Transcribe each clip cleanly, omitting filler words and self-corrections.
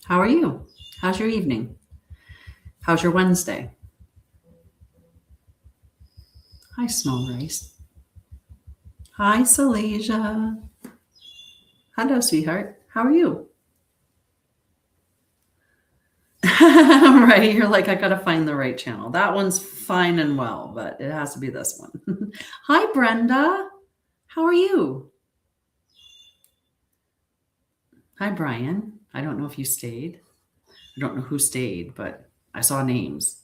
How are you? How's your evening? How's your Wednesday? Hi, Small Rice. Hi, Salasia. Hello, sweetheart. How are you? Right. You're like, I got to find the right channel. That one's fine and well, but it has to be this one. Hi, Brenda. How are you? Hi, Brian. I don't know if you stayed. I don't know who stayed, but I saw names.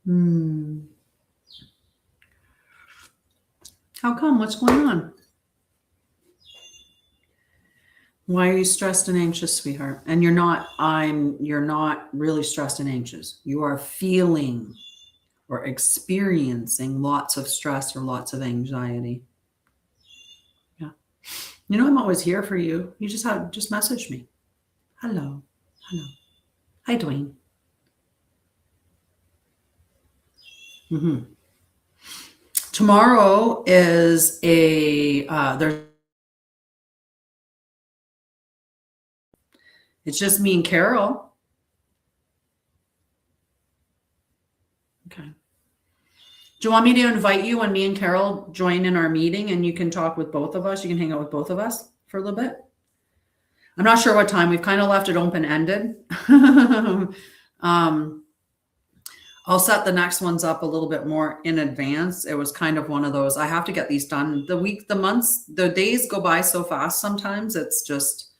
Hmm. How come? What's going on? Why are you stressed and anxious, sweetheart? And you're not really stressed and anxious. You are feeling or experiencing lots of stress or lots of anxiety. Yeah. I'm always here for you. You just message me. Hello. Hello. Hi, Dwayne. hmm Tomorrow is there's it's just me and Carol. Okay. Do you want me to invite you when me and Carol join in our meeting and you can talk with both of us? You can hang out with both of us for a little bit? I'm not sure what time. We've kind of left it open-ended. I'll set the next ones up a little bit more in advance. It was kind of one of those, I have to get these done. The week, the months, the days go by so fast sometimes. It's just,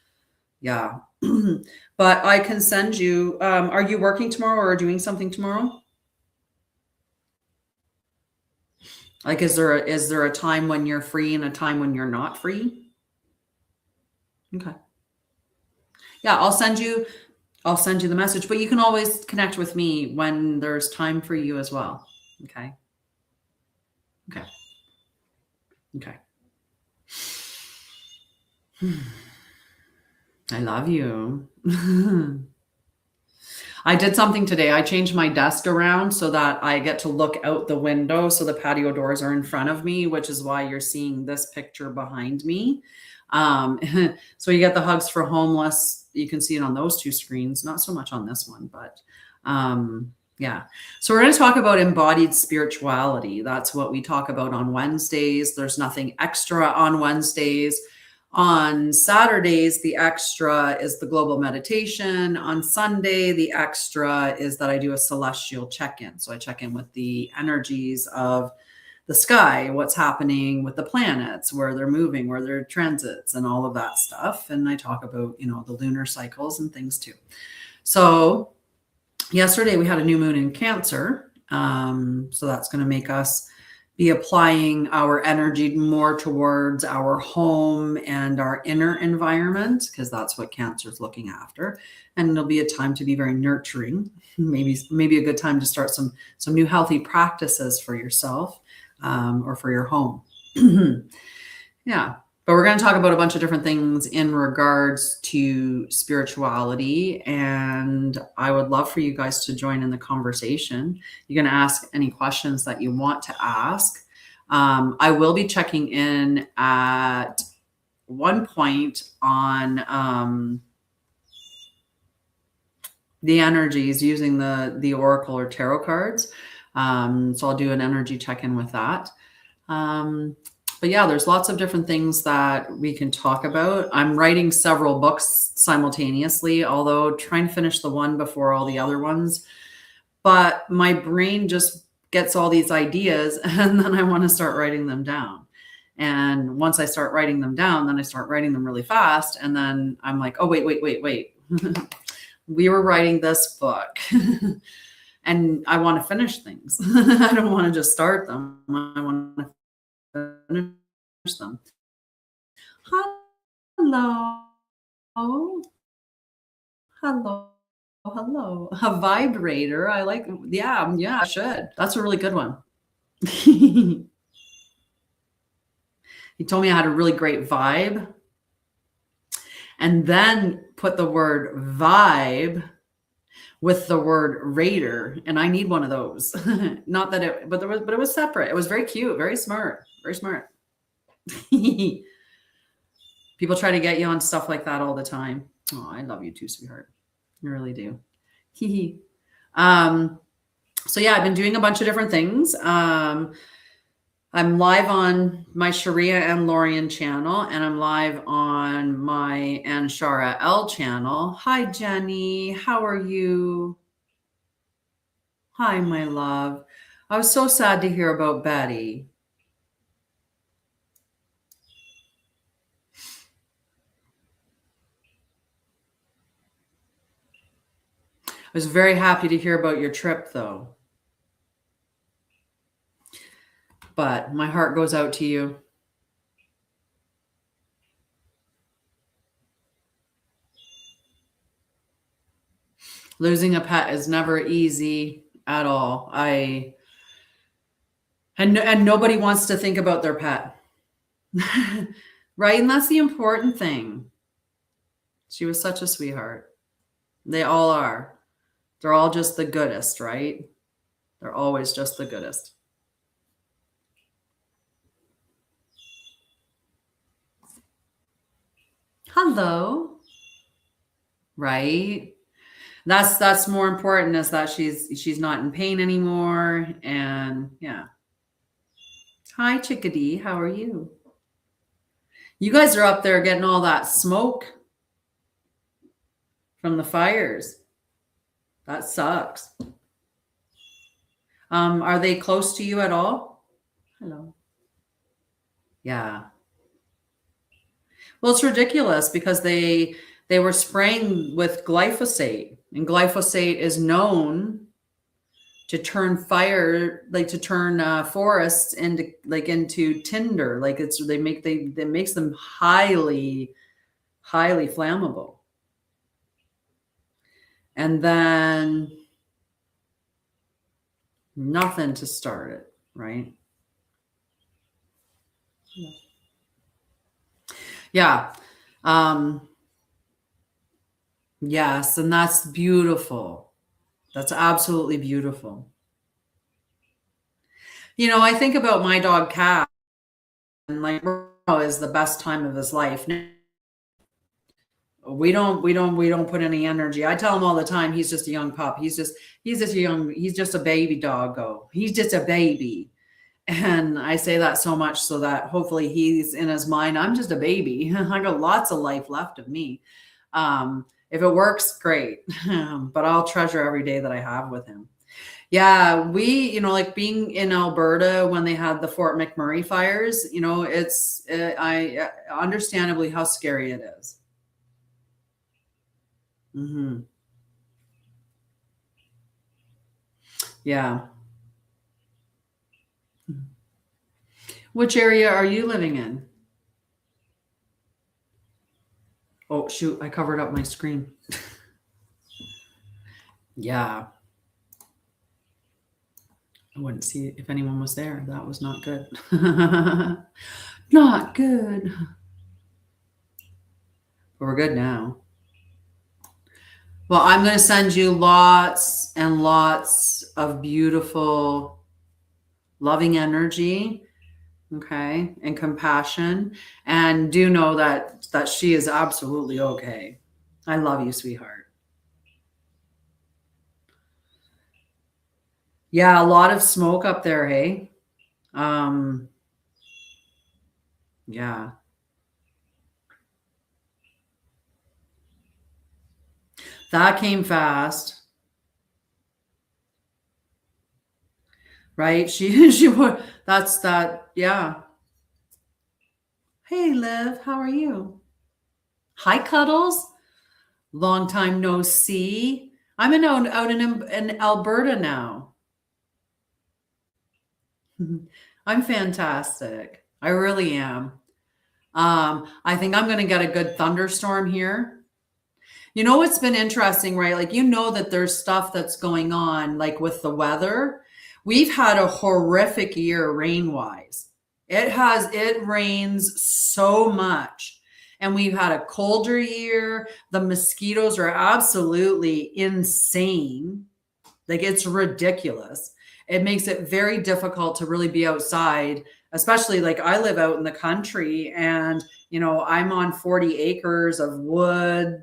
yeah. But I can send you, are you working tomorrow or doing something tomorrow? Like, is there a time when you're free and a time when you're not free? Okay. Yeah, I'll send you the message, but you can always connect with me when there's time for you as well. Okay. Okay. Okay. I love you. I did something today. I changed my desk around so that I get to look out the window. So the patio doors are in front of me, which is why you're seeing this picture behind me. So you get the Hugs for Homeless. You can see it on those two screens, not so much on this one, but yeah. So we're going to talk about embodied spirituality. That's what we talk about on Wednesdays. There's nothing extra on Wednesdays. On Saturdays, the extra is the global meditation. On Sunday, the extra is that I do a celestial check-in. So I check in with the energies of the sky, what's happening with the planets, where they're moving, where they're transits, and all of that stuff. And I talk about, the lunar cycles and things too. So yesterday we had a new moon in Cancer. So that's going to make us be applying our energy more towards our home and our inner environment, because that's what Cancer is looking after. And it'll be a time to be very nurturing. Maybe a good time to start some new healthy practices for yourself or for your home. Yeah. But we're going to talk about a bunch of different things in regards to spirituality. And I would love for you guys to join in the conversation. You're going to ask any questions that you want to ask. I will be checking in at one point on the energies using the Oracle or tarot cards. So I'll do an energy check-in with that. But yeah, there's lots of different things that we can talk about. I'm writing several books simultaneously, although trying to finish the one before all the other ones. But my brain just gets all these ideas and then I want to start writing them down. And once I start writing them down, then I start writing them really fast. And then I'm like, oh, wait. We were writing this book. And I want to finish things. I don't want to just start them. I want to finish them. Hello. Hello. A vibrator. I like, yeah, I should. That's a really good one. He told me I had a really great vibe. And then put the word vibe with the word raider, and I need one of those. Not that it, but it was separate. It was very cute, very smart, very smart. People try to get you on stuff like that all the time. Oh, I love you too, sweetheart. I really do. Hee hee. So yeah, I've been doing a bunch of different things. I'm live on my Sharia and Lorian channel, and I'm live on my Anshara'El channel. Hi, Jenny. How are you? Hi, my love. I was so sad to hear about Betty. I was very happy to hear about your trip, though. But my heart goes out to you. Losing a pet is never easy at all. And nobody wants to think about their pet. Right? And that's the important thing. She was such a sweetheart. They all are. They're all just the goodest, right? They're always just the goodest. Hello. Right? That's more important, is that she's not in pain anymore. And yeah. Hi, chickadee. How are you? You guys are up there getting all that smoke from the fires. That sucks. Are they close to you at all? Hello. Yeah. Well, it's ridiculous because they were spraying with glyphosate, and glyphosate is known to turn forests into tinder. Like that makes them highly flammable. And then nothing to start it, right? Yeah. Yes, and that's beautiful. That's absolutely beautiful. You know, I think about my dog Cat, and like now is the best time of his life. We don't put any energy. I tell him all the time, he's just a young pup. He's just a baby doggo. He's just a baby. And I say that so much so that hopefully he's in his mind, I'm just a baby. I got lots of life left of me. If it works, great. But I'll treasure every day that I have with him. Yeah, like being in Alberta when they had the Fort McMurray fires, it's understandably how scary it is. Mm-hmm. Yeah. Which area are you living in? Oh, shoot, I covered up my screen. Yeah. I wouldn't see if anyone was there. That was not good. Not good. But we're good now. Well, I'm going to send you lots and lots of beautiful, loving energy, okay, and compassion. And do know that she is absolutely okay. I love you, sweetheart. Yeah, a lot of smoke up there, hey? Yeah. That came fast. Right? That's that, yeah. Hey, Liv, how are you? Hi, Cuddles. Long time no see. I'm out in Alberta now. I'm fantastic. I really am. I think I'm going to get a good thunderstorm here. You know what's been interesting, right? Like, that there's stuff that's going on, like with the weather. We've had a horrific year rain-wise. It rains so much. And we've had a colder year. The mosquitoes are absolutely insane. Like, it's ridiculous. It makes it very difficult to really be outside, especially like I live out in the country and You know, I'm on 40 acres of woods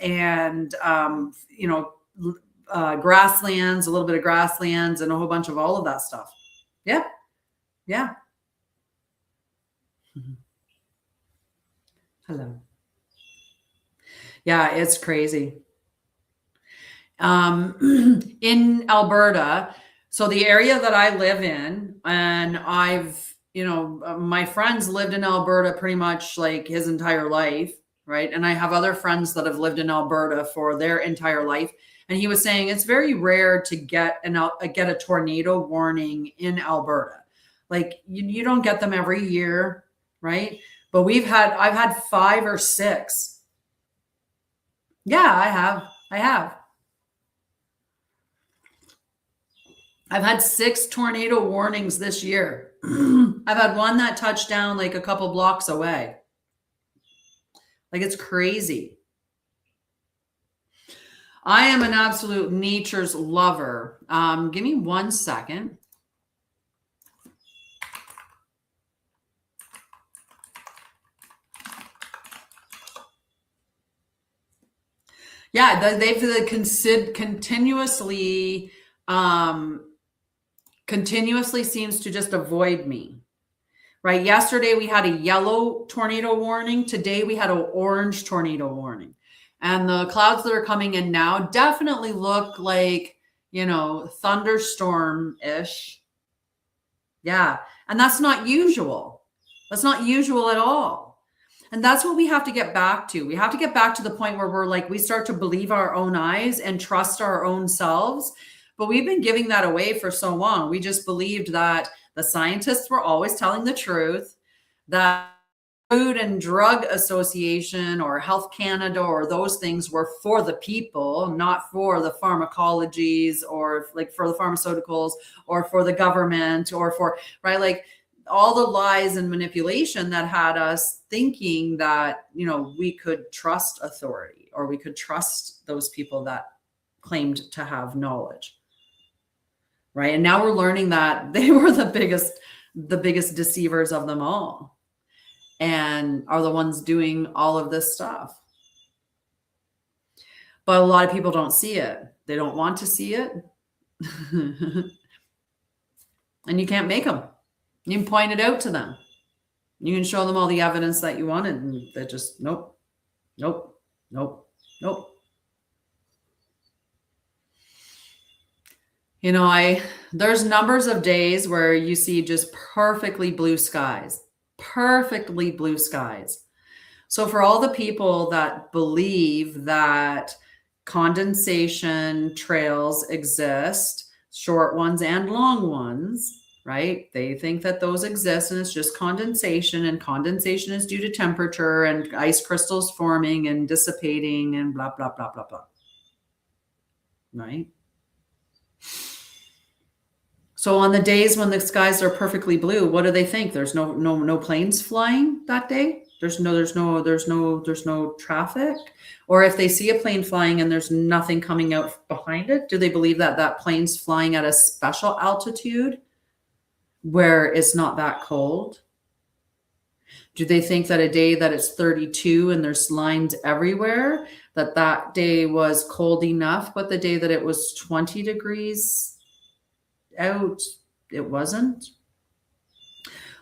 and, you know, grasslands, a little bit of grasslands and a whole bunch of all of that stuff. Yeah. Yeah. Hello. Yeah, it's crazy. In Alberta, so the area that I live in, and I've, you know, my friends lived in Alberta pretty much like his entire life, right? And I have other friends that have lived in Alberta for their entire life. And he was saying it's very rare to get a tornado warning in Alberta. Like you don't get them every year, right? But I've had 5 or 6. Yeah, I have. I've had 6 tornado warnings this year. I've had one that touched down like a couple blocks away. Like, it's crazy. I am an absolute nature's lover. Give me 1 second. Yeah, they've continuously seems to just avoid me. Right? Yesterday we had a yellow tornado warning. Today we had an orange tornado warning. And the clouds that are coming in now definitely look like, you know, thunderstorm-ish. Yeah. And that's not usual. That's not usual at all. And that's what we have to get back to. We have to get back to the point where we're like, we start to believe our own eyes and trust our own selves. But we've been giving that away for so long. We just believed that the scientists were always telling the truth, that Food and Drug Association or Health Canada or those things were for the people, not for the pharmacologies or like for the pharmaceuticals or for the government or for, right? Like all the lies and manipulation that had us thinking that, you know, we could trust authority or we could trust those people that claimed to have knowledge. Right. And now we're learning that they were the biggest deceivers of them all and are the ones doing all of this stuff. But a lot of people don't see it. They don't want to see it. And you can't make them. You can point it out to them. You can show them all the evidence that you wanted and they're just, nope, nope, nope, nope. You know, there's numbers of days where you see just perfectly blue skies. So for all the people that believe that condensation trails exist, short ones and long ones, right? They think that those exist and it's just condensation, and condensation is due to temperature and ice crystals forming and dissipating and blah, blah, blah, blah, blah. Right? So on the days when the skies are perfectly blue, what do they think? There's no planes flying that day. There's no traffic. Or if they see a plane flying and there's nothing coming out behind it, do they believe that that plane's flying at a special altitude where it's not that cold? Do they think that a day that it's 32 and there's lines everywhere, that day was cold enough, but the day that it was 20 degrees out, it wasn't?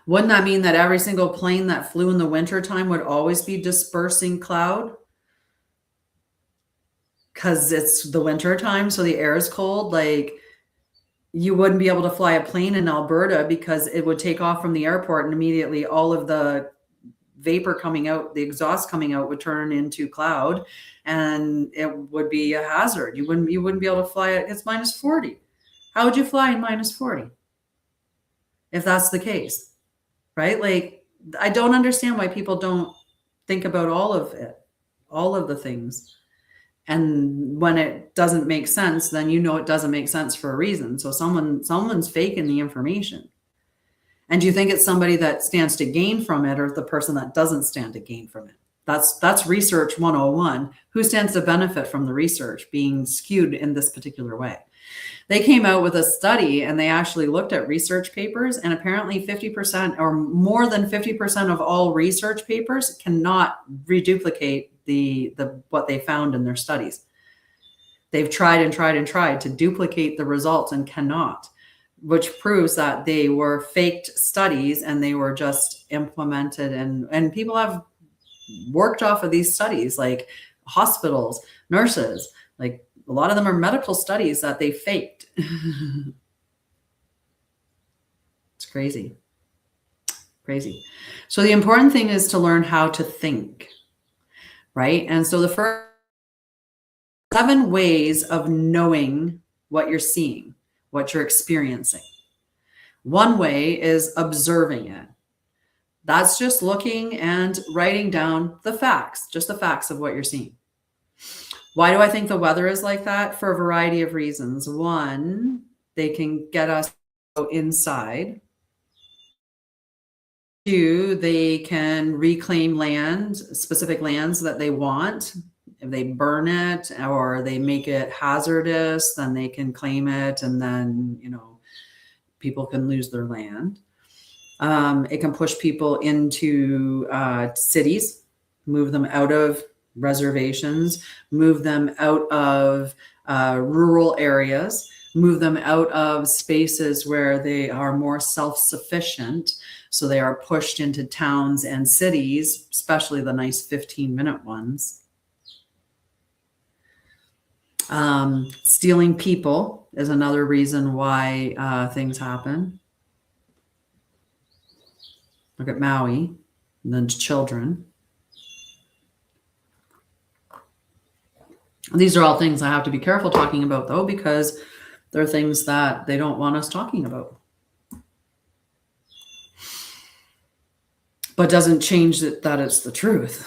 Wouldn't that mean that every single plane that flew in the wintertime would always be dispersing cloud? Because it's the winter time, so the air is cold. Like, you wouldn't be able to fly a plane in Alberta because it would take off from the airport and immediately all of the vapor coming out, the exhaust coming out would turn into cloud and it would be a hazard. You wouldn't be able to fly it. It's minus 40. How would you fly in minus 40 if that's the case, right? Like, I don't understand why people don't think about all of it, all of the things. And when it doesn't make sense, then you know it doesn't make sense for a reason. So someone's faking the information. And do you think it's somebody that stands to gain from it or the person that doesn't stand to gain from it? That's research 101. Who stands to benefit from the research being skewed in this particular way? They came out with a study and they actually looked at research papers, and apparently 50% or more than 50% of all research papers cannot reduplicate the what they found in their studies. They've tried and tried and tried to duplicate the results and cannot, which proves that they were faked studies and they were just implemented, and people have worked off of these studies, like hospitals, nurses, like a lot of them are medical studies that they faked. It's crazy. Crazy. So the important thing is to learn how to think, right? And so the first 7 ways of knowing what you're seeing, what you're experiencing. One way is observing it. That's just looking and writing down the facts, just the facts of what you're seeing. Why do I think the weather is like that? For a variety of reasons. One, they can get us inside. 2, they can reclaim land, specific lands that they want. If they burn it or they make it hazardous, then they can claim it, and then, people can lose their land. It can push people into cities, move them out of reservations, move them out of rural areas, move them out of spaces where they are more self-sufficient. So they are pushed into towns and cities, especially the nice 15-minute ones. Stealing people is another reason why things happen. Look at Maui, and then children. These are all things I have to be careful talking about, though, because they're things that they don't want us talking about. But doesn't change that it's the truth.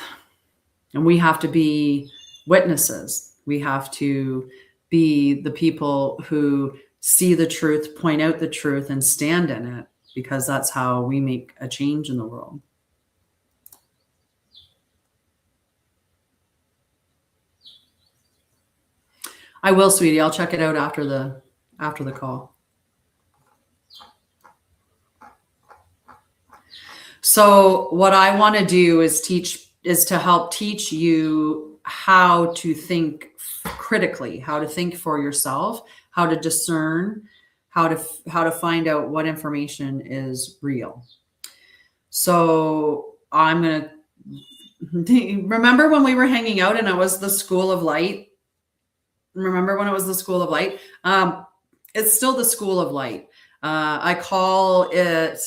And we have to be witnesses. We have to be the people who see the truth, point out the truth, and stand in it, because that's how we make a change in the world. I will, sweetie. I'll check it out after the call. So what I want to do is to help teach you how to think critically, how to think for yourself, how to discern, how to find out what information is real. So I'm going to remember when we were hanging out and it was the School of Light. Remember when it was the School of Light? It's still the School of Light. I call it,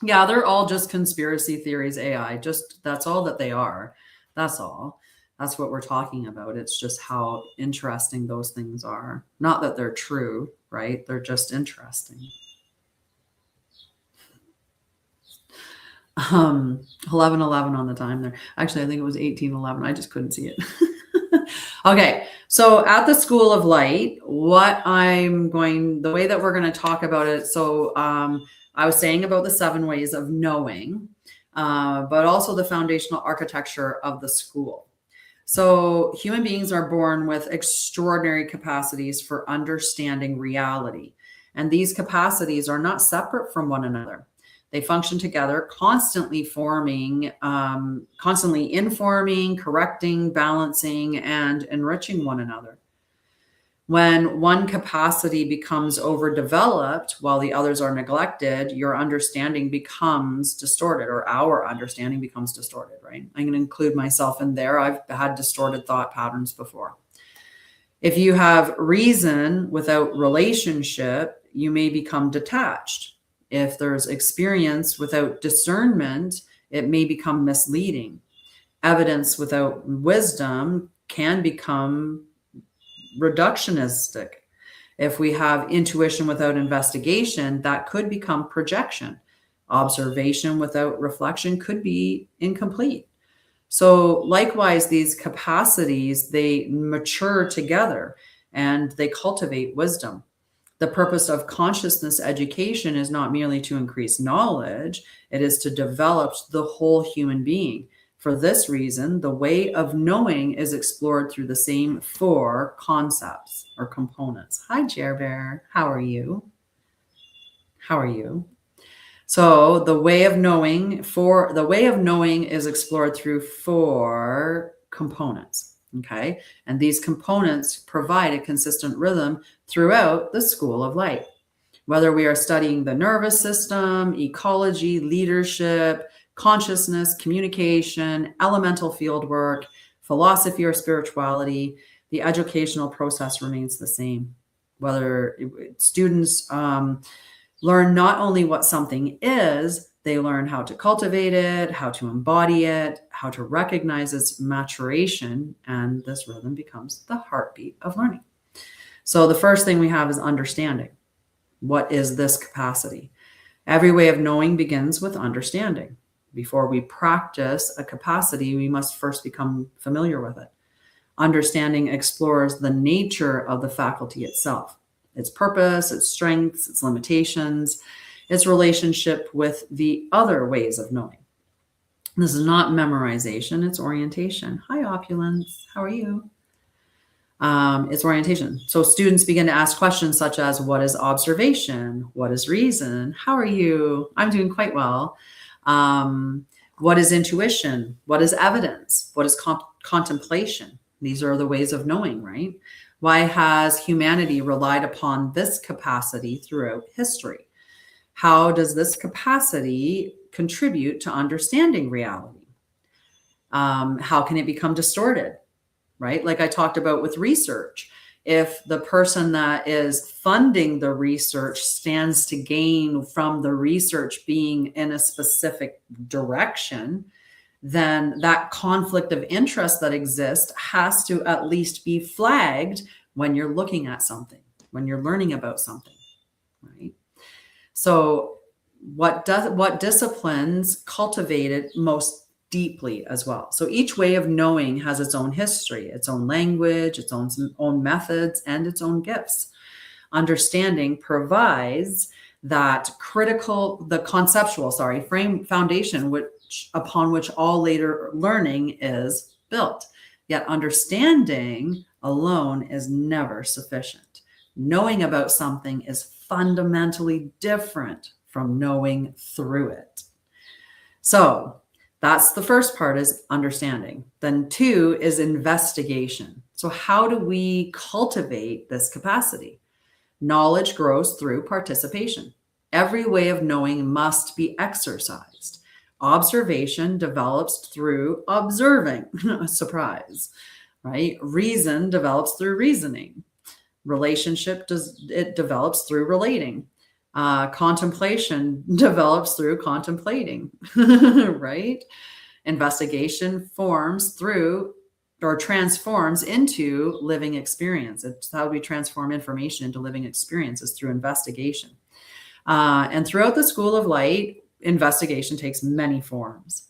yeah, they're all just conspiracy theories, AI. Just, that's all that they are. That's all. That's what we're talking about. It's just how interesting those things are. Not that they're true, right? They're just interesting. 11:11 on the time there. Actually, I think it was 18:11. I just couldn't see it. Okay, so at the School of Light, the way that we're going to talk about it. So I was saying about the 7 ways of knowing, but also the foundational architecture of the school. So human beings are born with extraordinary capacities for understanding reality. And these capacities are not separate from one another. They function together, constantly informing, correcting, balancing, and enriching one another. When one capacity becomes overdeveloped while the others are neglected, your understanding becomes distorted, or our understanding becomes distorted, right? I'm going to include myself in there. I've had distorted thought patterns before. If you have reason without relationship, you may become detached. If there's experience without discernment, it may become misleading. Evidence without wisdom can become reductionistic. If we have intuition without investigation, that could become projection. Observation without reflection could be incomplete. So likewise, these capacities, they mature together and they cultivate wisdom. The purpose of consciousness education is not merely to increase knowledge, it is to develop the whole human being For this reason, the way of knowing is explored through the same 4 concepts or components. Hi, Jer Bear. How are you? How are you? So the way of knowing is explored through 4 components. Okay. And these components provide a consistent rhythm throughout the school of light. Whether we are studying the nervous system, ecology, leadership, consciousness, communication, elemental field work, philosophy, or spirituality, the educational process remains the same. Whether students learn not only what something is, they learn how to cultivate it, how to embody it, how to recognize its maturation, and this rhythm becomes the heartbeat of learning. So the first thing we have is understanding. What is this capacity? Every way of knowing begins with understanding. Before we practice a capacity, we must first become familiar with it. Understanding explores the nature of the faculty itself, its purpose, its strengths, its limitations, its relationship with the other ways of knowing. This is not memorization, it's orientation. Hi, Opulence. How are you? It's orientation. So students begin to ask questions such as, what is observation? What is reason? How are you? I'm doing quite well. What is intuition? What is evidence? What is contemplation? These are the ways of knowing, right? Why has humanity relied upon this capacity throughout history? How does this capacity contribute to understanding reality? How can it become distorted? Right? Like I talked about with research, if the person that is funding the research stands to gain from the research being in a specific direction, then that conflict of interest that exists has to at least be flagged when you're looking at something, when you're learning about something, right? So what disciplines cultivated most deeply as well. So each way of knowing has its own history, its own language, its own methods, and its own gifts. Understanding provides that conceptual foundation upon which all later learning is built. Yet understanding alone is never sufficient. Knowing about something is fundamentally different from knowing through it. So that's the first part, is understanding. Then 2 is investigation. So how do we cultivate this capacity? Knowledge grows through participation. Every way of knowing must be exercised. Observation develops through observing. Surprise, right? Reason develops through reasoning. Relationship develops through relating. Contemplation develops through contemplating, right? Investigation forms through or transforms into living experience. It's how we transform information into living experiences, through investigation. And throughout the School of Light, investigation takes many forms.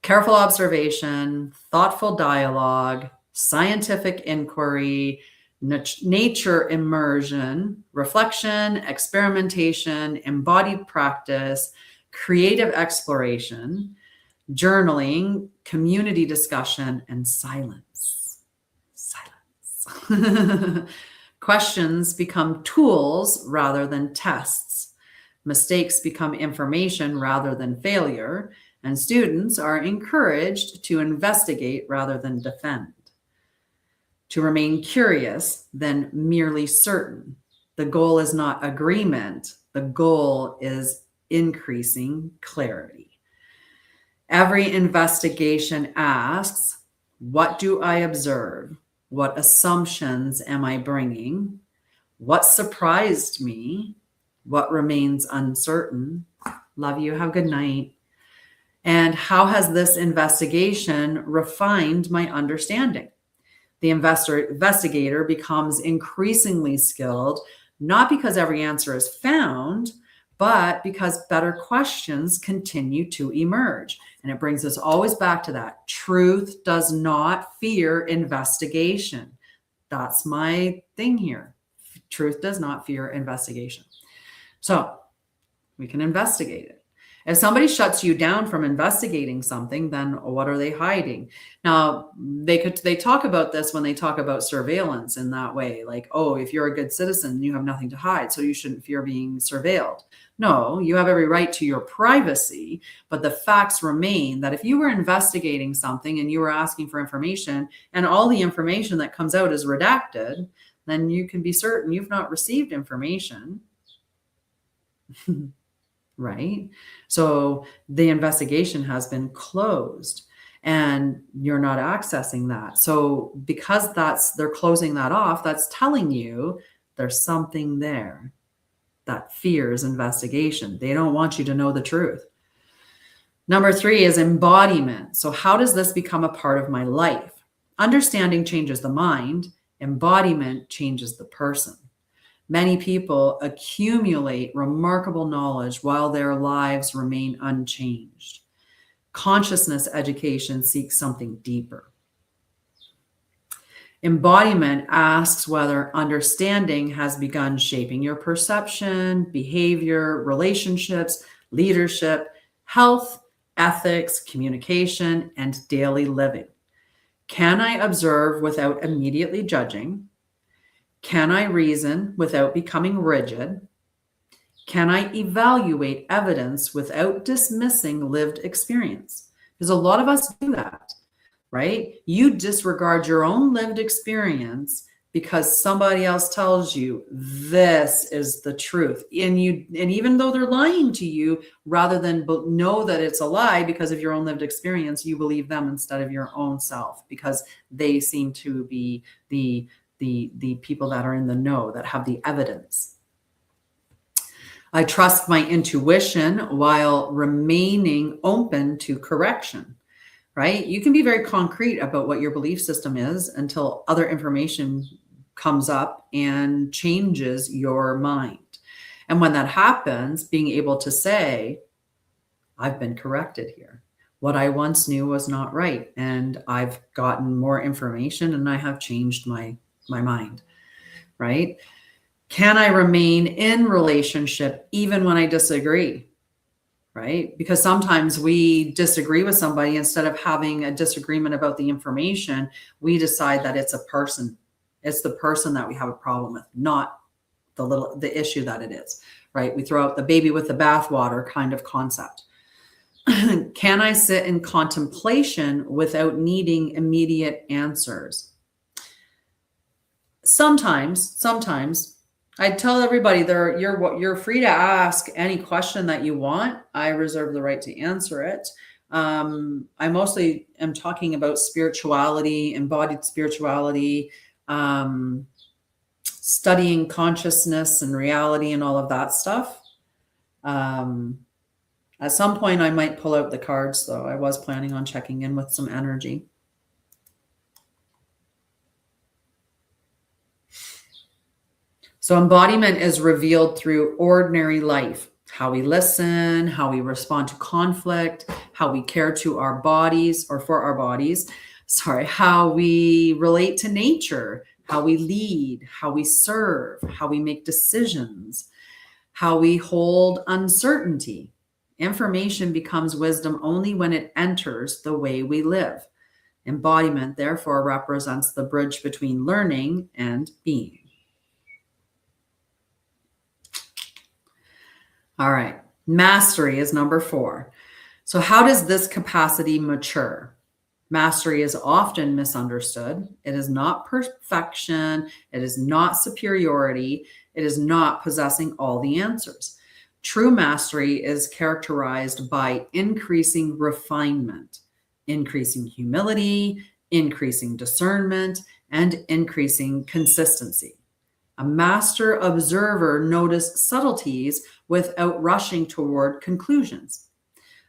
Careful observation, thoughtful dialogue, scientific inquiry, nature immersion, reflection, experimentation, embodied practice, creative exploration, journaling, community discussion, and silence. Questions become tools rather than tests. Mistakes become information rather than failure, and students are encouraged to investigate rather than defend. To remain curious than merely certain. The goal is not agreement. The goal is increasing clarity. Every investigation asks, what do I observe? What assumptions am I bringing? What surprised me? What remains uncertain? Love you. Have a good night. And how has this investigation refined my understanding? The investigator becomes increasingly skilled, not because every answer is found, but because better questions continue to emerge. And it brings us always back to that. Truth does not fear investigation. That's my thing here. Truth does not fear investigation. So we can investigate it. If somebody shuts you down from investigating something, then what are they hiding? Now, they talk about this when they talk about surveillance in that way, like, oh, if you're a good citizen, you have nothing to hide, so you shouldn't fear being surveilled. No, you have every right to your privacy, but the facts remain that if you were investigating something and you were asking for information and all the information that comes out is redacted, then you can be certain you've not received information. Right? So the investigation has been closed and you're not accessing that. So because they're closing that off, that's telling you there's something there that fears investigation. They don't want you to know the truth. Number 3 is embodiment. So how does this become a part of my life? Understanding changes the mind. Embodiment changes the person. Many people accumulate remarkable knowledge while their lives remain unchanged. Consciousness education seeks something deeper. Embodiment asks whether understanding has begun shaping your perception, behavior, relationships, leadership, health, ethics, communication, and daily living. Can I observe without immediately judging? Can I reason without becoming rigid? Can I evaluate evidence without dismissing lived experience? Because a lot of us do that, right? You disregard your own lived experience because somebody else tells you this is the truth. And even though they're lying to you, rather than know that it's a lie because of your own lived experience, you believe them instead of your own self because they seem to be the people that are in the know, that have the evidence. I trust my intuition while remaining open to correction, right? You can be very concrete about what your belief system is until other information comes up and changes your mind. And when that happens, being able to say, I've been corrected here. What I once knew was not right. And I've gotten more information and I have changed my mind, right? Can I remain in relationship even when I disagree, right? Because sometimes we disagree with somebody. Instead of having a disagreement about the information, we decide that it's a person. It's the person that we have a problem with, not the issue that it is, right? We throw out the baby with the bathwater kind of concept. Can I sit in contemplation without needing immediate answers? Sometimes I tell everybody you're free to ask any question that you want. I reserve the right to answer it. I mostly am talking about spirituality, embodied spirituality, studying consciousness and reality and all of that stuff. At some point I might pull out the cards though. I was planning on checking in with some energy. So embodiment is revealed through ordinary life, how we listen, how we respond to conflict, how we care to our bodies or for our bodies, how we relate to nature, how we lead, how we serve, how we make decisions, how we hold uncertainty. Information becomes wisdom only when it enters the way we live. Embodiment, therefore, represents the bridge between learning and being. All right. Mastery is number 4. So how does this capacity mature? Mastery is often misunderstood. It is not perfection. It is not superiority. It is not possessing all the answers. True mastery is characterized by increasing refinement, increasing humility, increasing discernment, and increasing consistency. A master observer notices subtleties without rushing toward conclusions.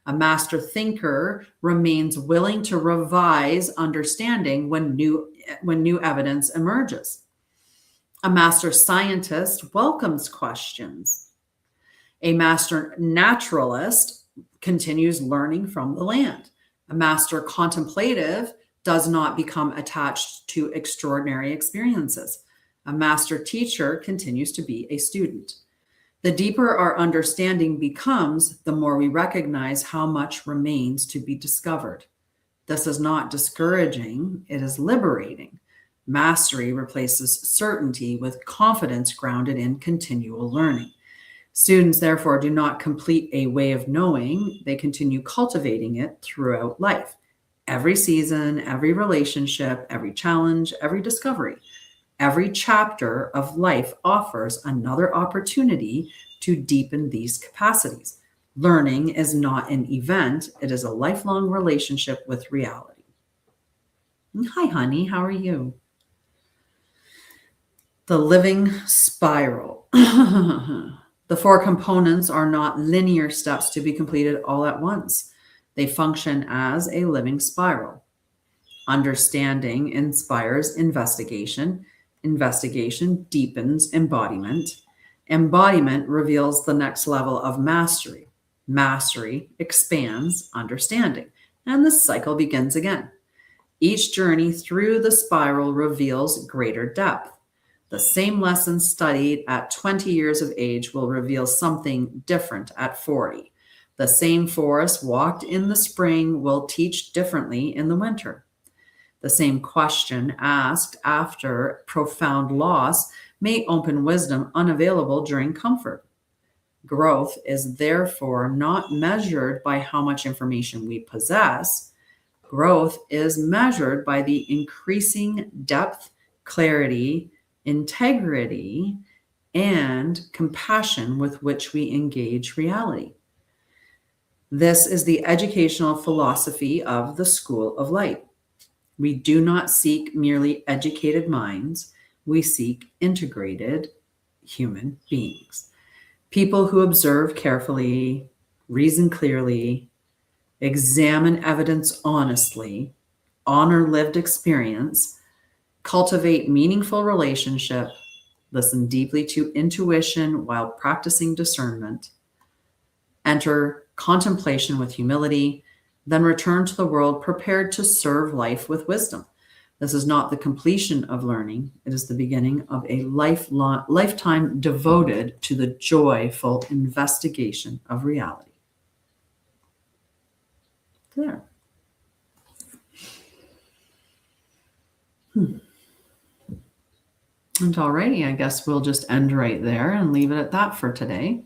A master thinker remains willing to revise understanding when new evidence emerges. A master scientist welcomes questions. A master naturalist continues learning from the land. A master contemplative does not become attached to extraordinary experiences. A master teacher continues to be a student. The deeper our understanding becomes, the more we recognize how much remains to be discovered. This is not discouraging, it is liberating. Mastery replaces certainty with confidence grounded in continual learning. Students, therefore, do not complete a way of knowing, they continue cultivating it throughout life. Every season, every relationship, every challenge, every discovery, every chapter of life offers another opportunity to deepen these capacities. Learning is not an event, it is a lifelong relationship with reality. Hi, honey, how are you? The living spiral. The 4 components are not linear steps to be completed all at once. They function as a living spiral. Understanding inspires investigation. Investigation deepens embodiment. Embodiment reveals the next level of mastery. Mastery expands understanding. And the cycle begins again. Each journey through the spiral reveals greater depth. The same lesson studied at 20 years of age will reveal something different at 40. The same forest walked in the spring will teach differently in the winter. The same question asked after profound loss may open wisdom unavailable during comfort. Growth is therefore not measured by how much information we possess. Growth is measured by the increasing depth, clarity, integrity, and compassion with which we engage reality. This is the educational philosophy of the School of Light. We do not seek merely educated minds, we seek integrated human beings. People who observe carefully, reason clearly, examine evidence honestly, honor lived experience, cultivate meaningful relationship, listen deeply to intuition while practicing discernment, enter contemplation with humility, then return to the world prepared to serve life with wisdom. This is not the completion of learning. It is the beginning of a lifetime devoted to the joyful investigation of reality. There. And alrighty, I guess we'll just end right there and leave it at that for today.